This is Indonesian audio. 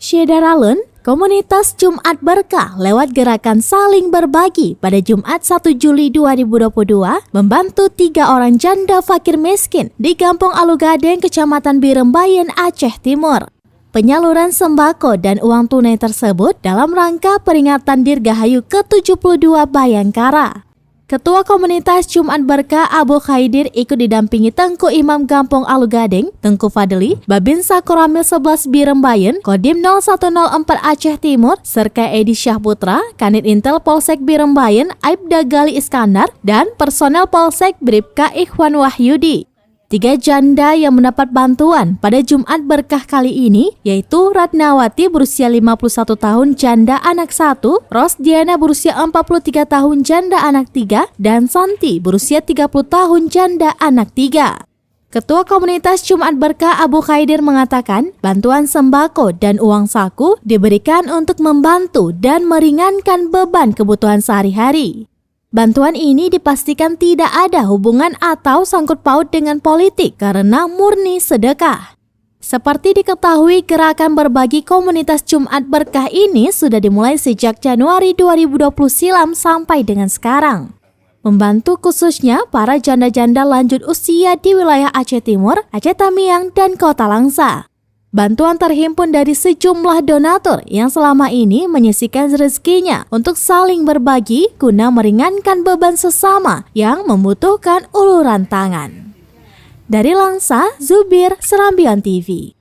Syederalun, komunitas Jumat Berkah lewat gerakan saling berbagi pada Jumat 1 Juli 2022 membantu 3 orang janda fakir miskin di Kampung Alugadeng, Kecamatan Birembayan, Aceh Timur. Penyaluran sembako dan uang tunai tersebut dalam rangka peringatan Dirgahayu ke-72 Bayangkara. Ketua Komunitas Jumat Berkah Abu Khaidir ikut didampingi Tengku Imam Kampung Alugadeng, Tengku Fadli, Babinsa Koramil 11 Birembayan, Kodim 0104 Aceh Timur, serta Edi Syahputra, Kanit Intel Polsek Birembayan, Aibda Gali Iskandar, dan personel Polsek Bribka Ikhwan Wahyudi. 3 janda yang mendapat bantuan pada Jumat Berkah kali ini yaitu Ratnawati berusia 51 tahun janda anak 1, Rosdiana berusia 43 tahun janda anak 3, dan Santi berusia 30 tahun janda anak 3. Ketua Komunitas Jumat Berkah Abu Khaidir mengatakan bantuan sembako dan uang saku diberikan untuk membantu dan meringankan beban kebutuhan sehari-hari. Bantuan ini dipastikan tidak ada hubungan atau sangkut paut dengan politik karena murni sedekah. Seperti diketahui, gerakan berbagi komunitas Jumat Berkah ini sudah dimulai sejak Januari 2020 silam sampai dengan sekarang. Membantu khususnya para janda-janda lanjut usia di wilayah Aceh Timur, Aceh Tamiang, dan Kota Langsa. Bantuan terhimpun dari sejumlah donatur yang selama ini menyisihkan rezekinya untuk saling berbagi guna meringankan beban sesama yang membutuhkan uluran tangan. Dari Langsa, Zubir, Serambion TV.